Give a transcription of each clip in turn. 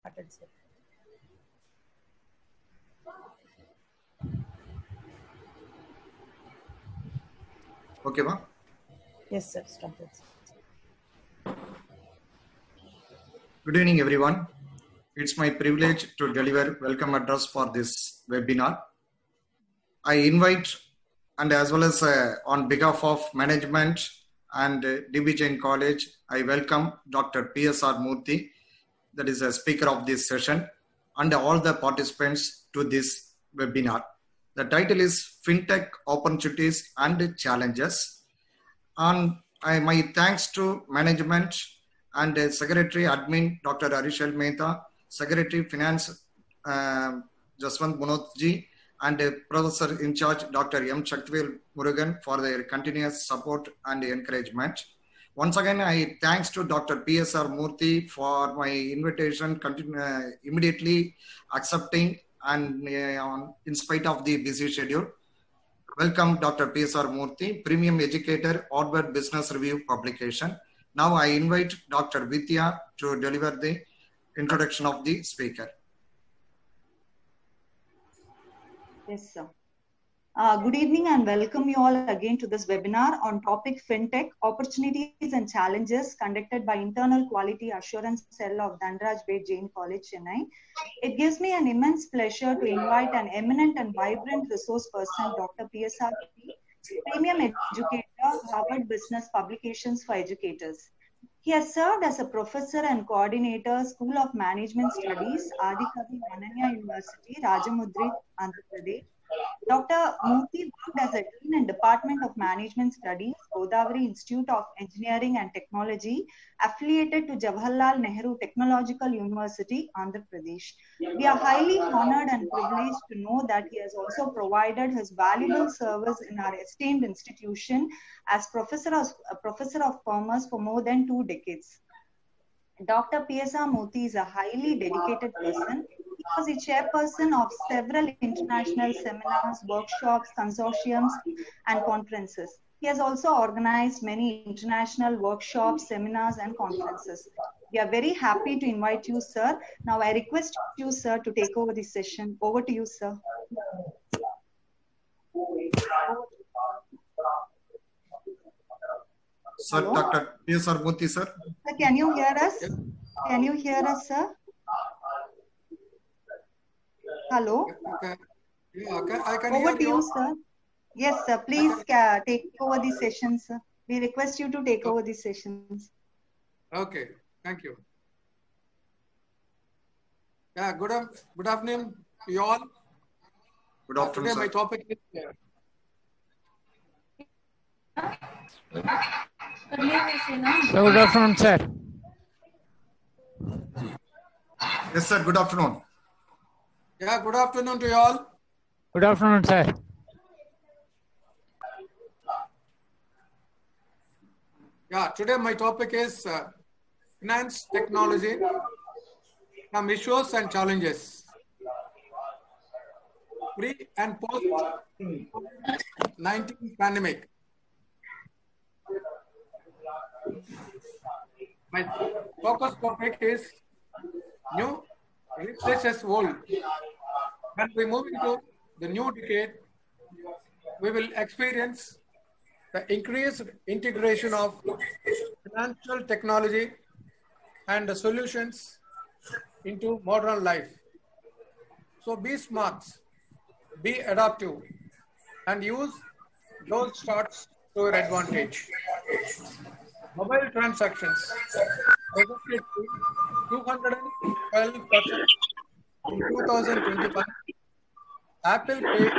started, sir. Okay, ma? Yes, sir. Started. Good evening, everyone. It's my privilege to deliver welcome address for this webinar. I invite, and as well as on behalf of management and DB Jain College, I welcome Dr. PSR Murthy, that is a speaker of this session, and all the participants to this webinar. The title is FinTech Opportunities and Challenges. And my thanks to management and Secretary Admin Dr. Arishal Mehta, Secretary Finance Jaswant Munotji, and Professor in charge Dr. M. Shaktivel Murugan for their continuous support and encouragement. Once again, I thanks to Dr. PSR Murthy for my invitation, immediately accepting and in spite of the busy schedule. Welcome, Dr. PSR Murthy, Premium Educator, Harvard Business Review publication. Now I invite Dr. Vidya to deliver the introduction of the speaker. Yes, sir. Good evening and welcome you all again to this webinar on topic FinTech, Opportunities and Challenges conducted by Internal Quality Assurance Cell of Dhanraj Bed Jain College, Chennai. It gives me an immense pleasure to invite an eminent and vibrant resource person, Dr. PSR, Premium Educator, Harvard Business Publications for Educators. He has served as a professor and coordinator, School of Management Studies, Adikavi Ananya University, Rajamudri, Andhra Pradesh. Dr. Murthy worked as a dean in Department of Management Studies, Godavari Institute of Engineering and Technology, affiliated to Jawaharlal Nehru Technological University, Andhra Pradesh. We are highly honored and privileged to know that he has also provided his valuable service in our esteemed institution as Professor of Commerce for more than 2 decades. Dr. PSR Murthy is a highly dedicated person. He was the chairperson of several international seminars, workshops, consortiums, and conferences. He has also organized many international workshops, seminars, and conferences. We are very happy to invite you, sir. Now I request you, sir, to take over the session. Over to you, sir. Sir, hello? Dr. PSR Murthy, sir. Sir, can you hear us? Can you hear us, sir? Hello? Okay. Yeah, I can over hear to you, sir. Yes, sir. Please take over the session, sir. We request you to take over the sessions. Okay. Thank you. Yeah, good afternoon to you all. Good afternoon, today sir. My topic is good afternoon, sir. Yes, sir. Good afternoon. Yeah, good afternoon to you all. Good afternoon, sir. Yeah, today my topic is finance technology, some issues and challenges. Pre and post COVID-19 pandemic. My focus topic is new replaces old. When we move into the new decade, we will experience the increased integration of financial technology and the solutions into modern life. So be smart, be adaptive, and use those starts to your advantage. Mobile transactions projected to 212% in 2021. Apple Pay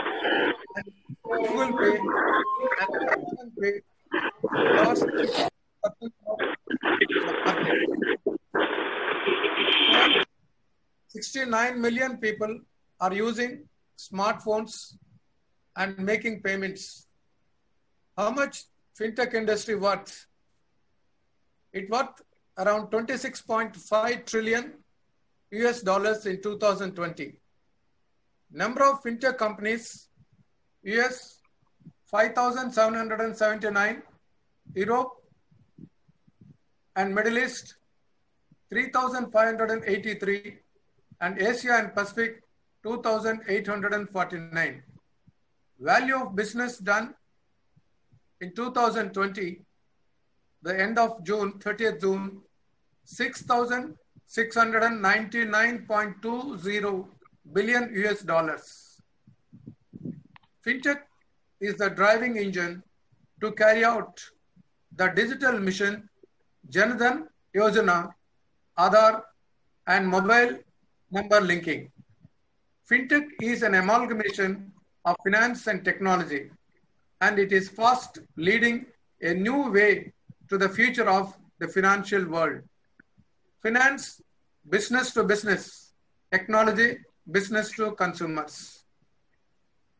and Google Pay and Samsung Pay lost 6% of the market. 69 million people are using smartphones and making payments. How much fintech industry worth? It worth around 26.5 trillion US dollars in 2020. Number of fintech companies, US 5,779, Europe and Middle East 3,583, and Asia and Pacific 2,849. Value of business done in 2020, the end of June, 30th June, 6,699.20 billion US dollars. Fintech is the driving engine to carry out the digital mission Jan Dhan Yojana, Aadhaar, and mobile number linking. Fintech is an amalgamation of finance and technology, and it is fast leading a new way to the future of the financial world. Finance, business to business, technology, business to consumers.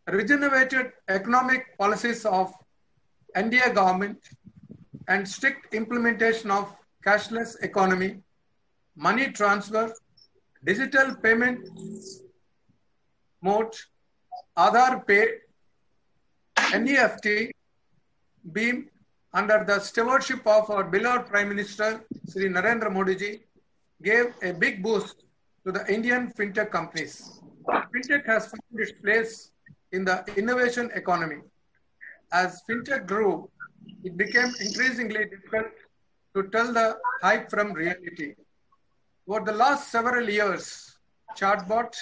Regenerated economic policies of NDA government and strict implementation of cashless economy, money transfer, digital payment mode, Aadhaar Pay, NEFT, BEAM, under the stewardship of our beloved Prime Minister, Sri Narendra Modi ji, gave a big boost to the Indian fintech companies. Fintech has found its place in the innovation economy. As fintech grew, it became increasingly difficult to tell the hype from reality. Over the last several years, chatbot,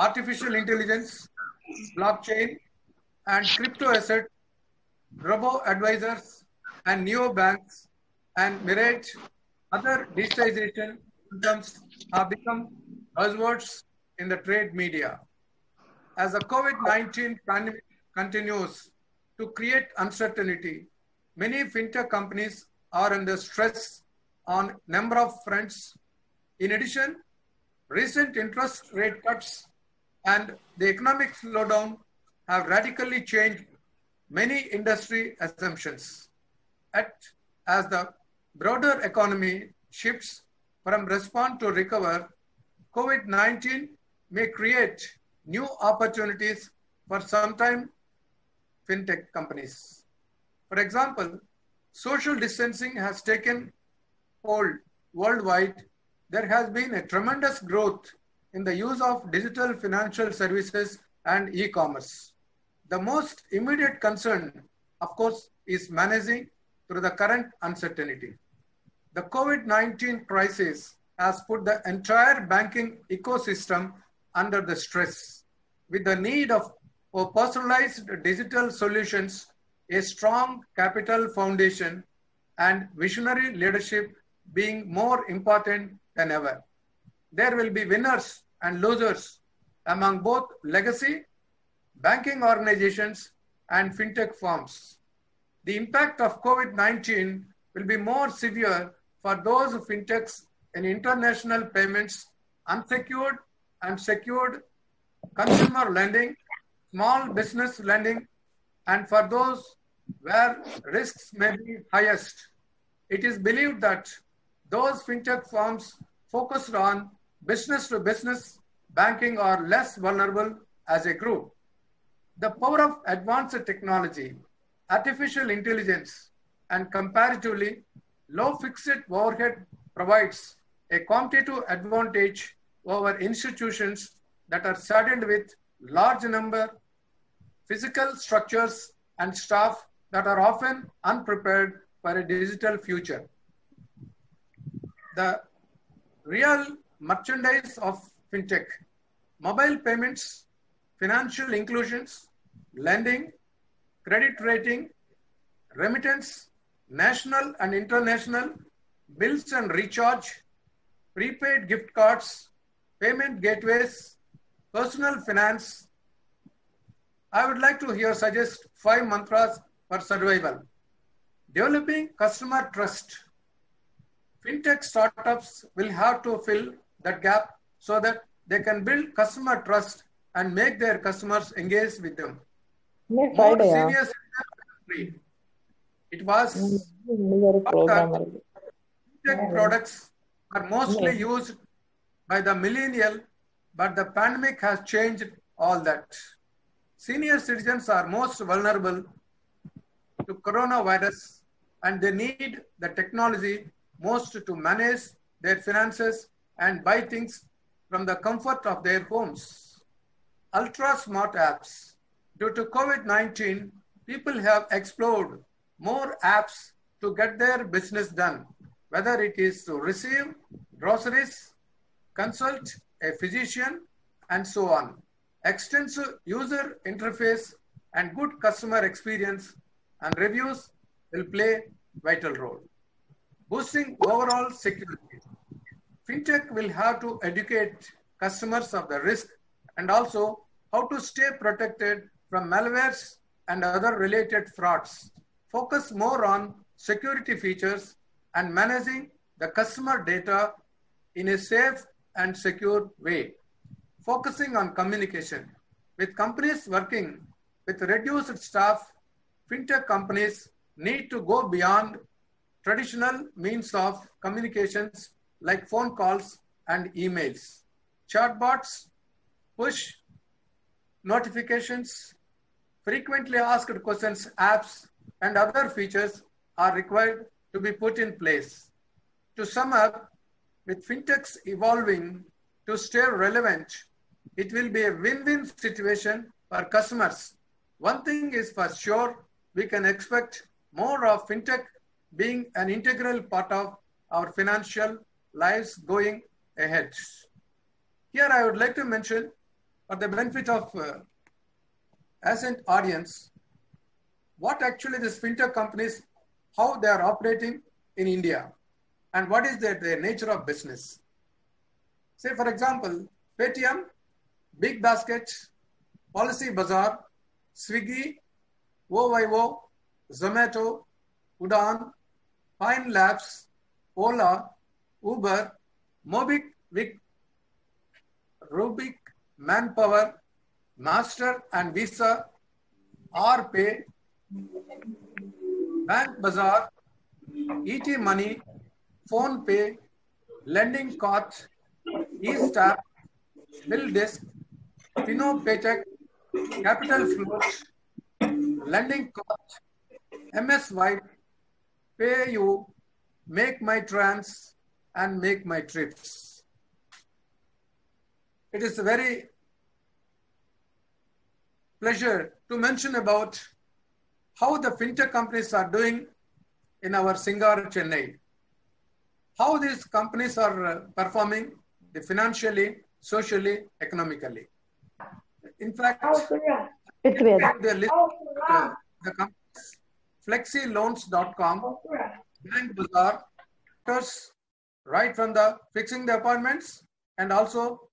artificial intelligence, blockchain, and crypto asset, robo-advisors, and neobanks, and Mirage, other digitization terms have become buzzwords in the trade media. As the COVID-19 pandemic continues to create uncertainty, many fintech companies are under stress on number of fronts. In addition, recent interest rate cuts and the economic slowdown have radically changed many industry assumptions. As the broader economy shifts from respond to recover, COVID-19 may create new opportunities for sometime fintech companies. For example, social distancing has taken hold worldwide. There has been a tremendous growth in the use of digital financial services and e-commerce. The most immediate concern, of course, is managing through the current uncertainty. The COVID-19 crisis has put the entire banking ecosystem under the stress. With the need for personalized digital solutions, a strong capital foundation, and visionary leadership being more important than ever. There will be winners and losers among both legacy banking organizations and fintech firms. The impact of COVID-19 will be more severe for those fintechs in international payments, unsecured and secured consumer lending, small business lending, and for those where risks may be highest. It is believed that those fintech firms focused on business-to-business banking are less vulnerable as a group. The power of advanced technology, artificial intelligence, and comparatively low fixed overhead provides a competitive advantage over institutions that are saddled with large number physical structures and staff that are often unprepared for a digital future. The real merchandise of fintech, mobile payments, financial inclusions, lending, credit rating, remittance, national and international, bills and recharge, prepaid gift cards, payment gateways, personal finance. I would like to suggest 5 mantras for survival. Developing customer trust. Fintech startups will have to fill that gap so that they can build customer trust and make their customers engage with them. More senior citizen. It was that fintech products are mostly used by the millennial, but the pandemic has changed all that. Senior citizens are most vulnerable to coronavirus, and they need the technology most to manage their finances and buy things from the comfort of their homes. Ultra smart apps. Due to COVID-19, people have explored more apps to get their business done, whether it is to receive groceries, consult a physician, and so on. Extensive user interface and good customer experience and reviews will play vital role. Boosting overall security. Fintech will have to educate customers of the risk and also how to stay protected from malwares and other related frauds. Focus more on security features and managing the customer data in a safe and secure way. Focusing on communication. With companies working with reduced staff, fintech companies need to go beyond traditional means of communications like phone calls and emails. Chatbots, push notifications, frequently asked questions apps, and other features are required to be put in place. To sum up, with fintechs evolving to stay relevant, it will be a win-win situation for customers. One thing is for sure, we can expect more of fintech being an integral part of our financial lives going ahead. Here I would like to mention, for the benefit of ascent audience, what actually these fintech companies, how they are operating in India and what is their nature of business. Say for example, Paytm, Big Basket, Policy Bazaar, Swiggy, OYO, Zomato, Udaan, Pine Labs, Ola, Uber, Mobikwik, Rubik, Manpower, Master and Visa, RPay, Bank Bazaar, ET Money, Phone Pay, Lending Cart, eStap, BillDesk, Fino Paytech, Capital Float, Lending Cart, MS Swipe, PayU, Make My Trans, and Make My Trips. It is a very pleasure to mention about how the fintech companies are doing in our Singar, Chennai. How these companies are performing financially, socially, economically. In fact, the list of the companies, flexiloans.com, Bank Bazaar, right from the fixing the appointments and also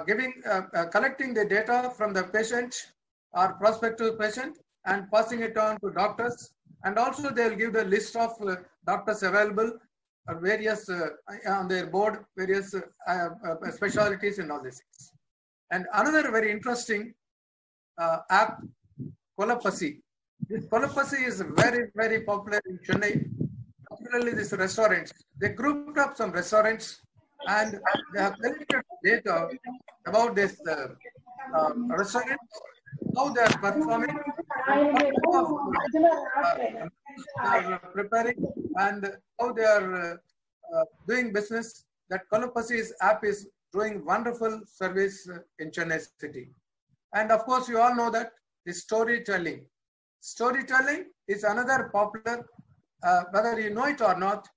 collecting the data from the patient or prospective patient and passing it on to doctors, and also they will give the list of doctors available, various on their board, various specialties and all these things. And another very interesting app, Kolapasi. This Kolapasi is very, very popular in Chennai, particularly these restaurants. They grouped up some restaurants and they have collected data about this restaurants, how they are performing, preparing, and how they are doing business. That Kolapasi's app is doing wonderful service in Chennai city. And of course, you all know that the storytelling. Storytelling is another popular, whether you know it or not,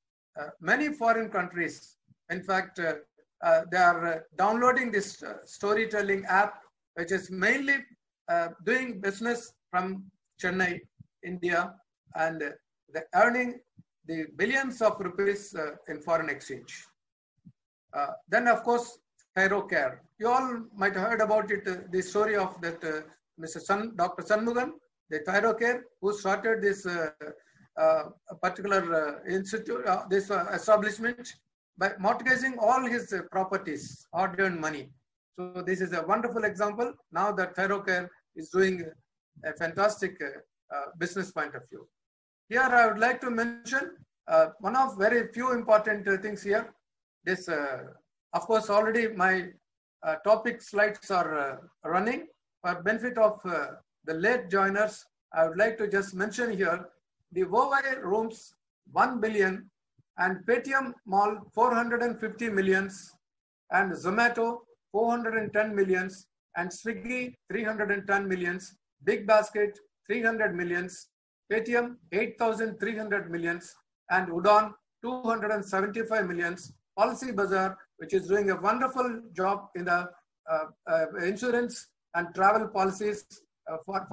many foreign countries, in fact, they are downloading this storytelling app, which is mainly doing business from Chennai, India, and they're earning the billions of rupees in foreign exchange. Then, of course, ThyroCare. You all might have heard about it, the story of that Dr. Shanmugam, the ThyroCare, who started this particular institute, this establishment, by mortgaging all his properties, hard-earned money. So this is a wonderful example. Now that ThyroCare is doing a fantastic business point of view. Here I would like to mention one of very few important things here. This, of course, already my topic slides are running. For benefit of the late joiners, I would like to just mention here the Huawei rooms 1 billion and Paytm Mall 450 millions and Zomato 410 millions, and Swiggy 310 millions, Big Basket 300 millions, Paytm 8,300 millions, and Udaan 275 millions. Policybazaar, which is doing a wonderful job in the insurance and travel policies for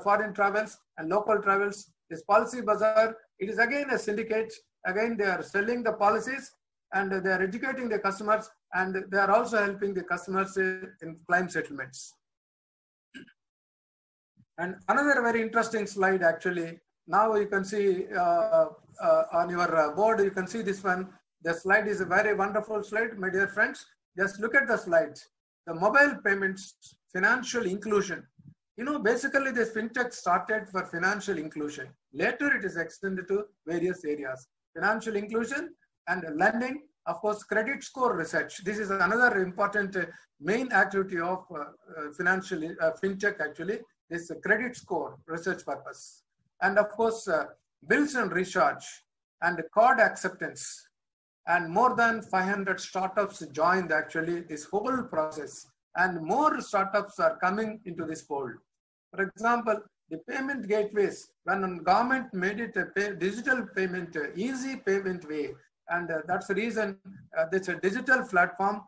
foreign travels and local travels. This Policybazaar, it is again a syndicate. Again, they are selling the policies and they are educating the customers, and they are also helping the customers in claim settlements. And another very interesting slide, actually. Now you can see on your board, you can see this one. The slide is a very wonderful slide, my dear friends. Just look at the slides. The mobile payments, financial inclusion. You know, basically this fintech started for financial inclusion. Later it is extended to various areas. Financial inclusion and lending, of course, credit score research. This is another important main activity of financial fintech, actually, this credit score research purpose. And of course, bills and recharge and card acceptance. And more than 500 startups joined actually this whole process. And more startups are coming into this fold. For example, the payment gateways, when government made it a digital payment, easy payment way, and that's the reason this digital platform,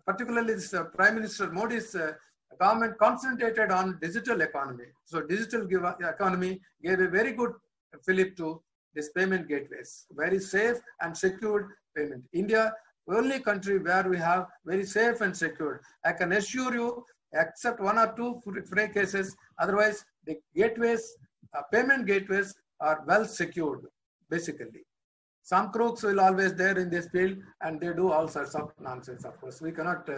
particularly this Prime Minister Modi's government concentrated on digital economy. So digital economy gave a very good fillip to this payment gateways, very safe and secured payment. India, only country where we have very safe and secured. I can assure you, except one or two free cases, otherwise the gateways, payment gateways are well secured, basically. Some crooks will always there in this field, and they do all sorts of nonsense, of course. We cannot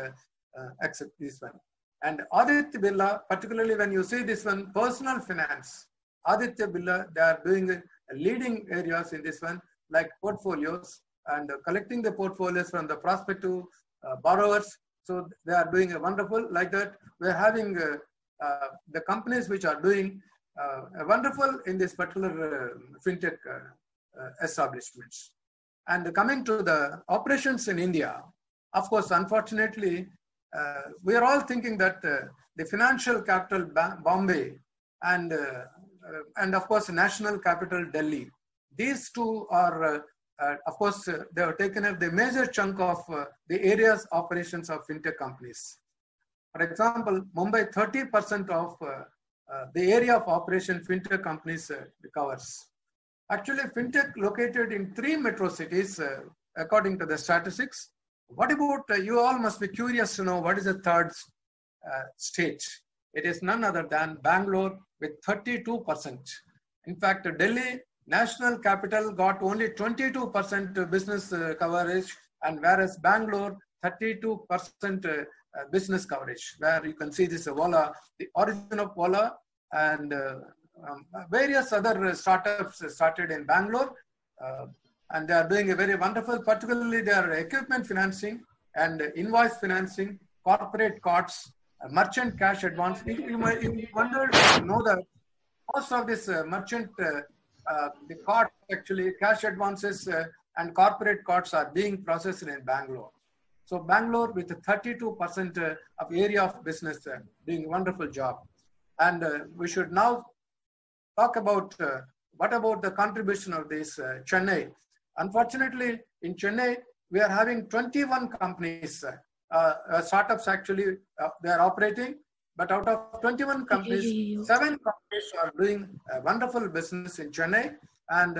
accept this one. And Aditya Birla, particularly when you see this one, personal finance, Aditya Birla, they are doing leading areas in this one, like portfolios and collecting the portfolios from the prospective borrowers. So they are doing a wonderful, like that. We're having the companies which are doing wonderful in this particular fintech establishments. And coming to the operations in India, of course, unfortunately, we are all thinking that the financial capital Bombay and of course national capital Delhi, these two are of course they have taken up the major chunk of the areas operations of fintech companies. For example, Mumbai 30% of the area of operation fintech companies covers. Actually, fintech located in 3 metro cities according to the statistics. What about, you all must be curious to know what is the third state. It is none other than Bangalore with 32%. In fact, Delhi national capital got only 22% business coverage, and whereas Bangalore 32% business coverage, where you can see this Ola, the origin of Ola, and various other startups started in Bangalore. And they are doing a very wonderful, particularly their equipment financing and invoice financing, corporate cards, merchant cash advance. You wonder to know that most of this merchant, the card actually, cash advances and corporate cards are being processed in Bangalore. So Bangalore with 32% of area of business doing a wonderful job. And we should now talk about what about the contribution of this Chennai. Unfortunately, in Chennai, we are having 21 companies, startups actually, they are operating, but out of 21 companies, 7 companies are doing a wonderful business in Chennai, and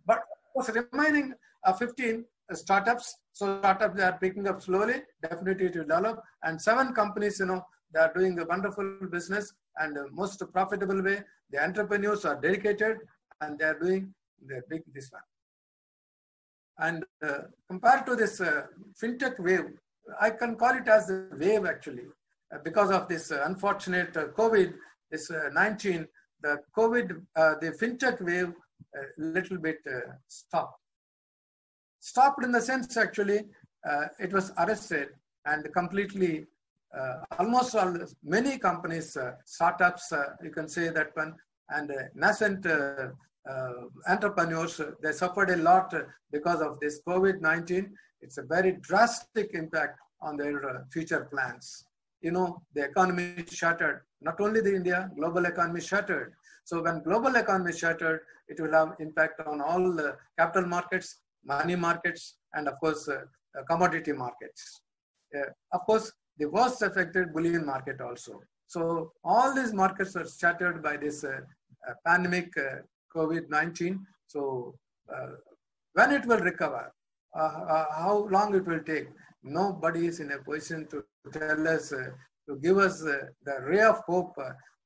but of course, remaining 15 startups, so startups they are picking up slowly, definitely to develop, and 7 companies, you know, they are doing a wonderful business and most profitable way. The entrepreneurs are dedicated and they are doing this one. And compared to this fintech wave, I can call it as the wave actually, because of this unfortunate COVID, this 19, the COVID, the fintech wave little bit stopped. Stopped in the sense actually, it was arrested and completely, almost all, many companies, startups, you can say that one, and nascent entrepreneurs, they suffered a lot because of this COVID-19. It's a very drastic impact on their future plans. You know, the economy shattered. Not only the India, global economy shattered. So when global economy shattered, it will have impact on all the capital markets, money markets, and of course, commodity markets. Of course, the worst affected bullion market also. So all these markets are shattered by this pandemic COVID-19. So when it will recover, how long it will take, nobody is in a position to tell us, to give us the ray of hope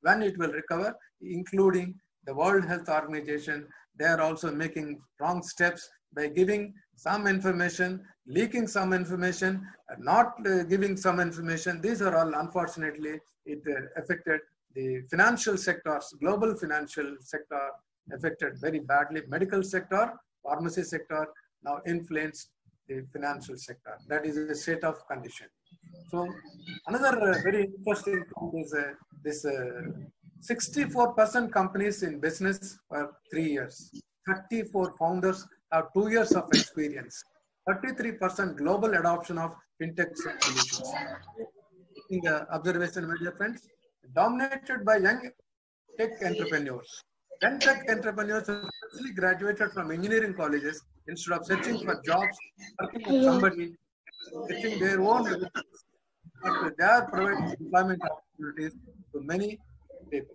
when it will recover, including the World Health Organization. They are also making wrong steps by giving some information, leaking some information, not giving some information. These are all, unfortunately, it affected the financial sectors, global financial sector affected very badly. Medical sector, pharmacy sector now influenced the financial sector. That is a state of condition. So another very interesting thing is this 64% companies in business for 3 years. 34 founders have 2 years of experience. 33% global adoption of fintech solutions. In the observation, my dear friends, dominated by young tech entrepreneurs. Young tech entrepreneurs have actually graduated from engineering colleges instead of searching for jobs, working with somebody, getting their own business. But they are providing employment opportunities to many people.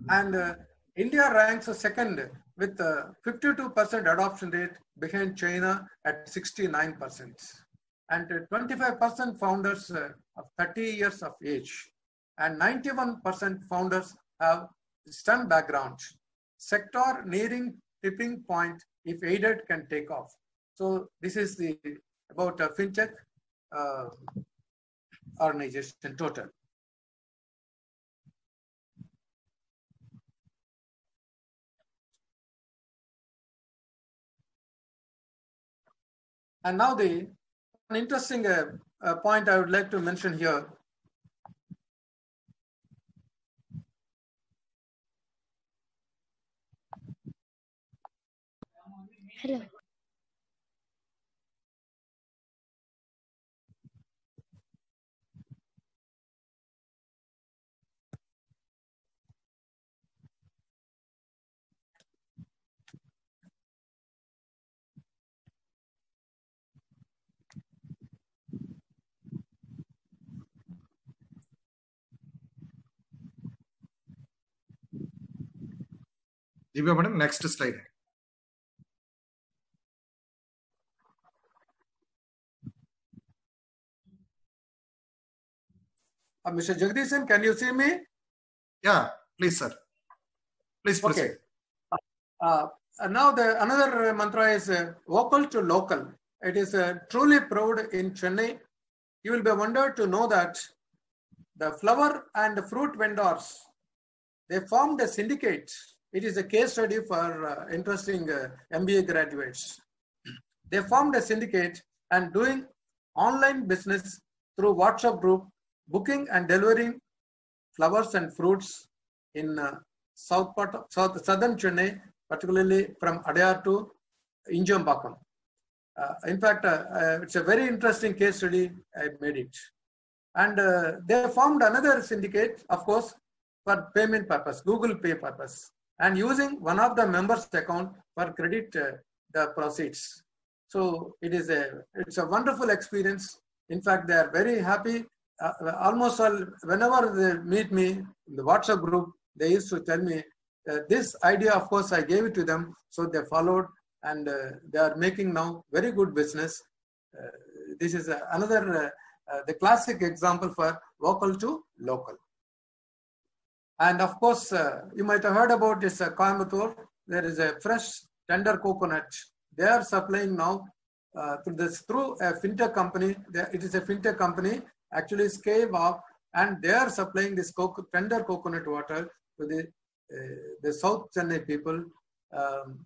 And India ranks second with 52% adoption rate behind China at 69%. And 25% founders of 30 years of age. And 91% founders have STEM backgrounds. Sector nearing tipping point, if aided, can take off. So this is the about fintech organization total. And now an interesting point I would like to mention here. Hello. Divya madam, next slide. Mr. Jagdishan, can you see me? Yeah, please, sir. Please proceed. Okay. Now another mantra is vocal to local. It is truly proud in Chennai. You will be wondered to know that the flower and fruit vendors, they formed a syndicate. It is a case study for interesting MBA graduates. They formed a syndicate and doing online business through WhatsApp group, booking and delivering flowers and fruits in southern Chennai, particularly from Adyar to Injambakam. In fact, it's a very interesting case study. I made it. And they formed another syndicate, of course, for payment purpose, Google Pay purpose, and using one of the members' account for credit the proceeds. So it's a wonderful experience. In fact, they are very happy. Almost all, whenever they meet me in the WhatsApp group, they used to tell me this idea, of course, I gave it to them. So they followed and they are making now very good business. This is another, the classic example for vocal to local. And of course, you might have heard about this Coimbatore. There is a fresh tender coconut. They are supplying now through a fintech company. It is a fintech company, actually Scale Up, and they are supplying this tender coconut water to the South Chennai people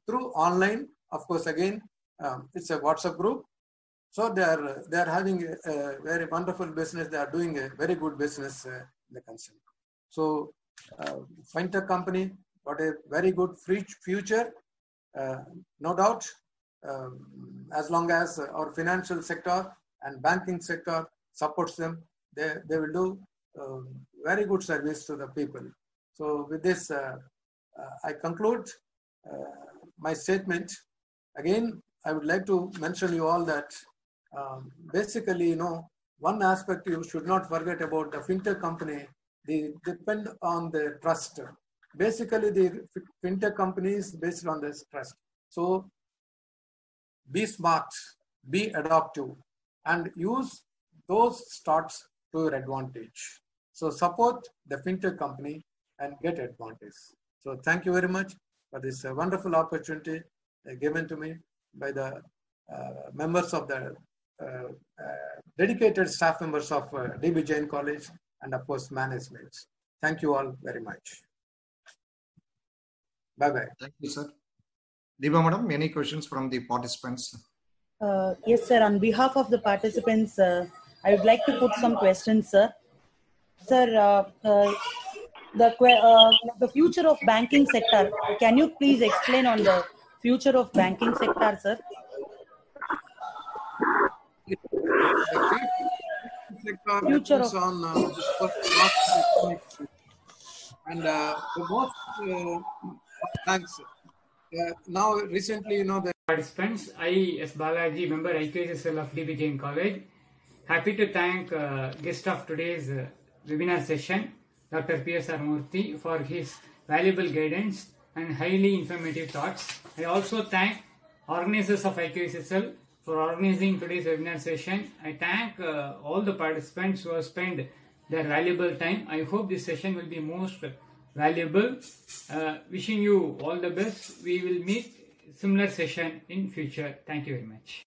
through online. Of course, again, it's a WhatsApp group. So they are having a very wonderful business. They are doing a very good business the concern. So, fintech company got a very good future, no doubt, as long as our financial sector and banking sector supports them, they will do very good service to the people. So with this, I conclude my statement. Again, I would like to mention you all that basically, one aspect you should not forget about the fintech company, they depend on the trust. Basically, the fintech companies based on this trust. So be smart, be adaptive, and use those starts to your advantage. So support the fintech company and get advantage. So thank you very much for this wonderful opportunity given to me by the members of the dedicated staff members of DB Jain College and of course management. Thank you all very much. Bye-bye. Thank you, sir. Deepa Madam, any questions from the participants? Yes, sir. On behalf of the participants, I would like to put some questions, sir. Sir, the future of banking sector, can you please explain on the future of banking sector, sir? Future of on and the most thanks. Now recently, the Participants, I, S. Balaji, member IQSL of DB Jain College, happy to thank guest of today's webinar session, Dr. P.S.R. Murthy, for his valuable guidance and highly informative thoughts. I also thank organizers of IQSL for organizing today's webinar session. I thank all the participants who have spent their valuable time. I hope this session will be most valuable. Wishing you all the best. We will meet similar session in future. Thank you very much.